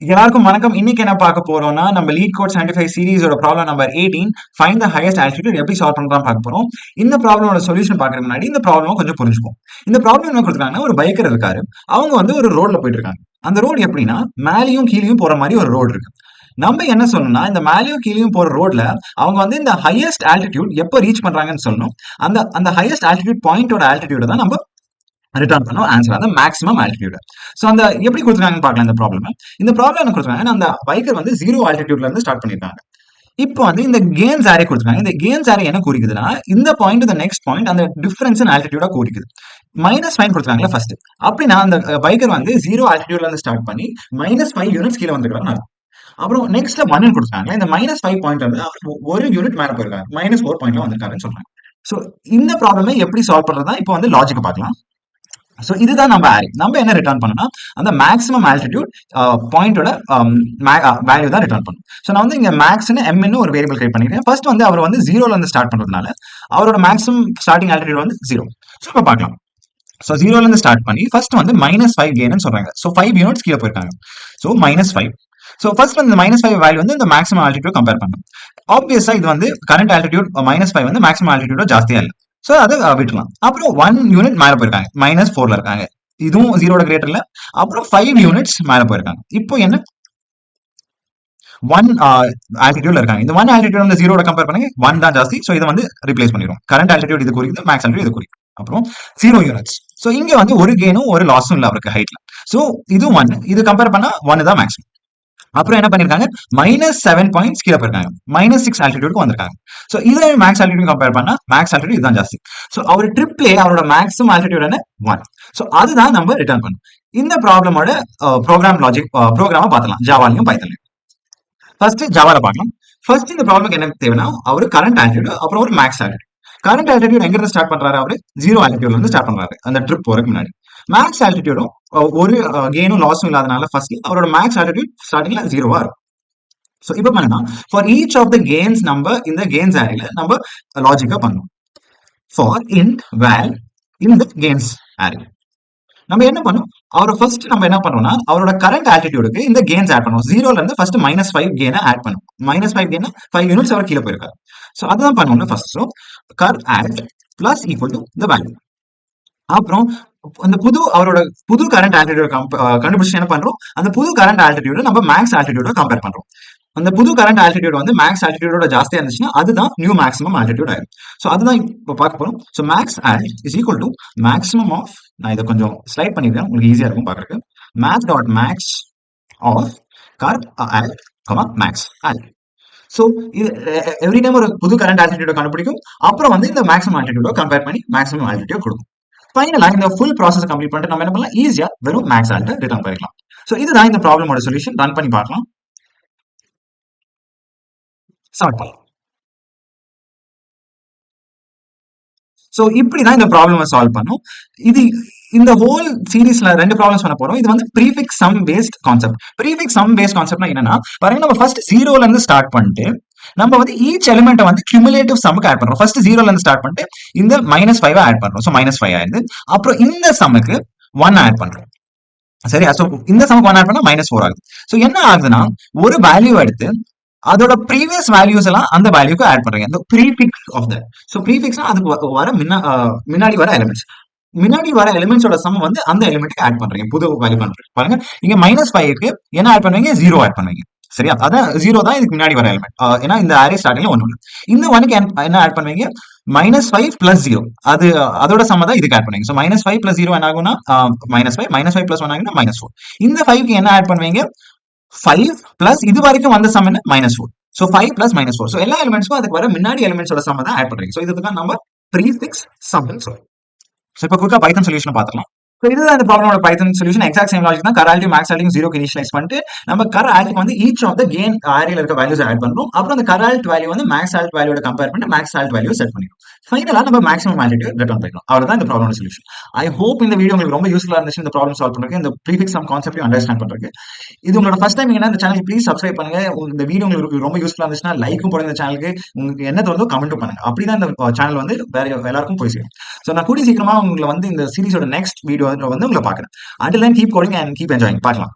எல்லாருக்கும் வணக்கம். இன்னைக்கு என்ன பார்க்க போறோம்னா, நம்ம லீட் கோட் 75 சீரிஸோட problem number 18 find the highest altitude எப்படி சால்வ் பண்றோம் பார்க்க போறோம். இந்த ப்ராப்ளமோட சொல்யூஷன் பார்க்கறதுக்கு முன்னாடி இந்த ப்ராப்ளம் கொஞ்சம் புரிஞ்சுப்போம். இந்த ப்ராப்ளம் என்ன கொடுத்துருக்காங்கன்னா, ஒரு பைக்கர் இருக்காரு. அவங்க வந்து ஒரு ரோட்ல போயிட்டு இருக்காங்க. அந்த ரோடு எப்படின்னா, மேலேயும் கீழயும் போற மாதிரி ஒரு ரோடு இருக்கு. நம்ம என்ன சொல்லணும்னா, இந்த மேலேயும் கீழயும் போற ரோட்ல அவங்க வந்து இந்த ஹையஸ்ட் ஆல்டிட்யூட் எப்போ ரீச் பண்றாங்கன்னு சொல்லணும். அந்த அந்த ஹையஸ்ட் ஆல்டிட்யூட் பாயிண்டோட ஆல்டிட்யூட தான் நம்ம ரிட்டர்ன் பண்ணும் ஆன்சர் அந்த மேக்ஸிமம் ஆல்டிடியூட். ஸோ அந்த எப்படி கொடுத்துருக்காங்கன்னு பார்க்கலாம். இந்த ப்ராப்ளம் என்ன கொடுத்துருக்காங்க, அந்த பைக்கர் வந்து 0 ஆல்டிடியூட்ல இருந்து ஸ்டார்ட் பண்ணிருக்காங்க. இப்போ வந்து இந்த கேன்ஸ் ஆரே கொடுத்துருக்காங்க. இந்த கேன்ஸ் ஆரே என்ன குறிக்குதுன்னா, இந்த பாயிண்ட் இந்த நெக்ஸ்ட் பாயிண்ட் அந்த டிஃபரன்ஸ் இன் ஆல்டிடியூடா குறிக்குது. -5 கொடுத்துருக்காங்களா ஃபர்ஸ்ட். அப்படின்னா அந்த பைக்கர் வந்து 0 ஆல்டிடியூட்ல இருந்து ஸ்டார்ட் பண்ணி -5 யூனிட்ஸ் கீழே வந்துருக்காங்க. அப்புறம் நெக்ஸ்ட் 1 கொடுத்துருக்காங்க. இந்த -5 பாயிண்ட் வந்து ஒரு யூனிட் மேல போயிருக்காங்க. -4 பாயிண்ட்ல வந்திருக்காருன்னு சொல்றாங்க. ஸோ இந்த ப்ராப்ளமை எப்படி சால்வ் பண்றதா இப்போ வந்து லாஜிக் பார்க்கலாம். ஸோ இதுதான் நம்ம ஆரி. நம்ம என்ன ரிட்டர்ன் பண்ணணும்னா, அந்த மேக்ஸிமம் ஆல்டிடியூட் பாயிண்டோட வேல்யூ தான் ரிட்டர்ன் பண்ணும். ஸோ நான் வந்து இங்க மேக்ஸ்னு எம்னு ஒரு வேரியபிள் கிரியேட் பண்ணிருக்கேன். ஃபர்ஸ்ட் வந்து அவர் வந்து 0ல இருந்து ஸ்டார்ட் பண்றதுனால அவரோட மேக்ஸிமம் ஸ்டார்டிங் ஆல்டிடியூட் வந்து 0. ஸோ இப்போ பார்க்கலாம். ஸோ 0ல இருந்து ஸ்டார்ட் பண்ணி ஃபர்ஸ்ட் வந்து -5 கெயின்னு சொல்றாங்க. ஸோ 5 யூனிட்ஸ் கீழே போயிருக்காங்க. ஸோ -5. ஸோ ஃபர்ஸ்ட் வந்து இந்த -5 வேல்யூ வந்து இந்த மேக்ஸிமம் ஆல்டிடியூட் கம்பேர் பண்ணும். ஆப்வியஸா இது வந்து கரண்ட் ஆல்டிடியூட் -5 வந்து மேக்ஸிமம் ஆல்டிடியூட ஜாஸ்தியா இல்லை. ஸோ அதை விட்டுலாம். அப்புறம் 1 யூனிட் மேல போயிருக்காங்க. -4ல இருக்காங்க. இதுவும் 0 கிரேட்டர்ல. அப்புறம் 5 யூனிட்ஸ் மேல போயிருக்காங்க. இப்போ என்ன 1 ஆல்டிடியூட்ல இருக்காங்க. இந்த 1 ஆல்டிடியூட் வந்து 0 கம்பேர் பண்ணுங்க. 1 தான் ஜாஸ்தி. ஸோ இதை வந்து ரீப்ளேஸ் பண்ணிடும். கரண்ட் ஆல்டிடியூட் இது குறிக்குது, மேக்ஸ் ஆல்டிடியூட் இது குறிக்குது. அப்புறம் 0 யூனிட்ஸ். ஸோ இங்க வந்து ஒரு கெயினும் ஒரு லாஸும் இல்லை அவருக்கு ஹைட்ல. ஸோ இது 1. இது கம்பேர் பண்ணா 1 தான் மேக்ஸிமம். அப்புறம் என்ன பண்ணிருக்காங்க, -7 பாயிண்ட்ஸ் கீழே போயிருக்காங்க. -6 ஆல்டிடியூட்க்கு வந்திருக்காங்க. ஸோ இதை மேக்ஸ் ஆல்டிடியூட் கம்பேர் பண்ணா மேக்ஸ் ஆல்டிடியூட் இதுதான் ஜாஸ்தி. ஸோ அவர் ட்ரிப்லே அவரோட மேக்ஸிமம் ஆல்டிடியூட் என்ன 1. ஸோ அதுதான் நம்ம ரிட்டர்ன் பண்ணும். இந்த ப்ராப்ளமோட ப்ரோக்ராம் லாஜிக் ப்ரோக்ராம பார்க்கலாம், ஜாவாலையும் பைத்தன்லையும். ஃபர்ஸ்ட் ஜாவால பார்க்கலாம். ஃபர்ஸ்ட் இந்த ப்ராப்ளம்க்கு என்ன தேவைன்னா, அவர் கரண்ட் ஆல்டிடியூட் அப்புறம் ஒரு மேக்ஸ் ஆல்டிடியூட். கரண்ட் ஆல்டிடியூட் எங்க இருந்து ஸ்டார்ட் பண்றாரு, அவரு 0 ஆல்டிடியூட்ல இருந்து ஸ்டார்ட் பண்றாரு அந்த ட்ரிப் போறதுக்கு முன்னாடி. மேக்ஸ் ஆல்டிடியூடும் ஒரு கெயினும் லாஸும் இல்லாதனால ஃபர்ஸ்ட் அவரோட மேக்ஸ் ஆல்டிடியூட் ஸ்டார்டிங்ல 0வா இருக்கும். ஸோ இப்போ பண்ணா for each of the cans நம்ம இந்த கேன்ஸ் ஆரேல நம்ம லாஜிக்கா பண்ணணும். For int val in the cans array நம்ம என்ன பண்ணோம், அவரை ஃபர்ஸ்ட் நம்ம என்ன பண்ணோம்னா, அவரோட கரண்ட் ஆல்டிடியூடுக்கு இந்த கேன்ஸ் ஆட் பண்ணுவோம். 0ல இருந்து ஃபர்ஸ்ட் -5 கெயினை ஆட் பண்ணும். -5 கெயினா 5 யூனிட்ஸ் அவர் கீழே போயிருக்காரு. ஸோ அதுதான் பண்ணணும் first. So cur add plus equal to the value. அப்புறம் அந்த அவரோட புது கரண்ட் ஆல்டிடியூட் கண்டுபிடிச்சு என்ன பண்றோம், அந்த புது கரண்ட் ஆல்டிடியூட நம்ம மேக்ஸ் ஆல்டிடியூட கம்பேர் பண்றோம். அந்த புது கரண்ட் ஆல்டிடியூட் வந்து மேக்ஸ் ஆல்டிடியூடோட ஜாஸ்தியா இருந்துச்சுன்னா அதுதான் நியூ மேக்ஸிமம் ஆல்டிடியூட் ஆயிடும். ஸோ அதுதான் இப்போ பார்க்க போறோம். So max alt is equal to maximum of, நான் இதை கொஞ்சம் ஸ்லைட் பண்ணிருக்கேன் உங்களுக்கு ஈஸியா இருக்கும் பார்க்கறதுக்கு. Max dot max of cur alt max alt. So இது எவ்ரி டைம் ஒரு புது கரண்ட் ஆல்டிடியூட கண்டுபிடிக்கும். அப்புறம் வந்து இந்த மேக்ஸிமம் ஆல்டிடியூட கம்பேர் பண்ணி மேக்ஸிமம் ஆல்டிடியூட் கொடுக்கும். ஃபைனலா இந்த ஃபுல் ப்ராசஸ் கம்ப்ளீட் பண்ணிட்டு நம்ம என்ன பண்ணலாம், ஈஸியா வெறும் மேக்ஸ் ஆல்ட்டை ரிட்டர்ன் பண்ணிக்கலாம். ஸோ இதுதான் இந்த ப்ராப்ளமோட சொல்யூஷன். ரன் பண்ணி பார்க்கலாம். சால்வ் பண்ணலாம். ஸோ இப்படிதான் இந்த ப்ராப்ளமை சால்வ் பண்ணும். இது இந்த ஹோல் சீரீஸ்ல 2 ப்ராப்ளம்ஸ் பண்ண போறோம். இது வந்து prefix sum based concept. Prefix sum based கான்செப்ட்னா என்னன்னா, பாருங்க நம்ம ஃபர்ஸ்ட் 0ல இருந்து ஸ்டார்ட் பண்ணிட்டு நம்ம வந்து ஈச் எலிமெண்ட் வந்து கியூமுலேட்டிவ் சம்முக்கு ஆட் பண்றோம். ஃபர்ஸ்ட் 0ல இருந்து ஸ்டார்ட் பண்ணிட்டு இந்த -5 ஆட் பண்றோம். ஸோ -5 ஆயிடுது. அப்புறம் இந்த சம்முக்கு 1 ஆட் பண்றோம். சரியா? ஸோ இந்த சம்முக்கு 1 ஆட் பண்ணா -4 ஆகுது. ஸோ என்ன ஆகுதுன்னா, ஒரு வேல்யூ எடுத்து அதோட ப்ரீவியஸ் வேல்யூஸ் எல்லாம் அந்த வேல்யூக்கு ஆட் பண்றீங்க. இந்த ப்ரீஃபிக்ஸ் ஆஃப் தட். ஸோ ப்ரீஃபிக்ஸ்னா அதுக்கு வர முன்னாடி வர எலிமெண்ட்ஸ். முன்னாடி வர எலிமெண்ட்ஸோட சம் வந்து அந்த எலிமெண்ட்டுக்கு ஆட் பண்றீங்க. புது வேல்யூ பண்றீங்க. பாருங்க இங்க -5க்கு என்ன ஆட் பண்ணுவீங்க, 0 ஆட் பண்ணுவீங்க. சரியா? அதான் 0 தான் இதுக்கு முன்னாடி வர எலிமெண்ட். ஏன்னா இந்த அரே ஸ்டார்டிங்ல 1 இல்லை. இந்த 1க்கு என்ன ஆட் பண்ணுவீங்க, -5 + 0. அது அதோட சம்ம தான் இதுக்கு ஆட் பண்ணுவீங்க. ஸோ -5 + 0 என்ன ஆகும்னா -5 -5 + 1 ஆகுனா -4. இந்த 5க்கு என்ன ஆட் பண்ணுவீங்க, 5 பிளஸ் இது வரைக்கும் வந்த சம் என்ன -4. So 5 plus -4. ஸோ எல்லா எலிமெண்ட்ஸ்க்கும் அதுக்கு வர முன்னாடி எலிமெண்ட்ஸோட சம் தான் ஆட் பண்றீங்க. ஸோ இதுக்கு தான் நம்ம ப்ரீஃபிக்ஸ் சம் சொல்றோம். ஸோ இப்போ குயிக்கா பைத்தன் சொல்யூஷன் பார்த்துக்கலாம். ஸோ இதுதான் இந்த ப்ராப்ளமோட பைத்தன் சொல்யூஷன். எக்ஸாக்ட் சேம் லாஜிக் தான். கரால்ட்டி மேக்ஸ் ஆல்ட்டியும் 0க்கு இனிஷியலைஸ் பண்ணிட்டு நம்ம கரால்ட்டுக்கு வந்து ஈச் ஆஃப் த கேன் ஆரேல இருக்க வேல்யூஸ் ஆட் பண்றோம். அப்புறம் அந்த கரால்ட் வேல்யூ வந்து மேக்ஸ் ஆல்ட் வேல்யூட கம்பேர் பண்ணி மேக்ஸ் ஆல்ட் வேல்யூ செட் பண்ணிடும். ஃபைனலா நம்ம மேக்ஸிமம் ஆல்டிடியூட் ரிட்டர்ன் பண்ணிடும். அவ்வளவுதான் இந்த ப்ராப்ளமோட சொல்யூஷன். ஐ ஹோப் இந்த வீடியோ உங்களுக்கு ரொம்ப யூஸ்ஃபுல்லா இருந்துச்சு. இந்த ப்ராப்ளம் சால்வ் பண்றதுக்கு, இந்த ப்ரீஃபிக்ஸ் சம் கான்செப்டையும் அண்டர்ஸ்டாண்ட் பண்றதுக்கு. இது உங்களோட ஃபர்ஸ்ட் டைம் இந்த சேனல் ப்ளீஸ் சப்ஸ்கிரைப் பண்ணுங்க. இந்த வீடியோ உங்களுக்கு ரொம்ப யூஸ்ஃபுல்லா இருந்துச்சுன்னா லைக்கும் போடுங்க. இந்த சேனலுக்கு உங்களுக்கு என்ன தோணுதோ கமெண்ட் பண்ணுங்க. அப்படிதான் இந்த சேனல் வந்து வேற எல்லாருக்கும் போய் சேரும். ஸோ நான் கூடிய சீக்கிரமா உங்களை வந்து இந்த சீரிஸோட நெக்ஸ்ட் வீடியோ வந்து உங்களை பார்க்குறேன். Until then, keep coding and keep enjoying. பார்க்கலாம்.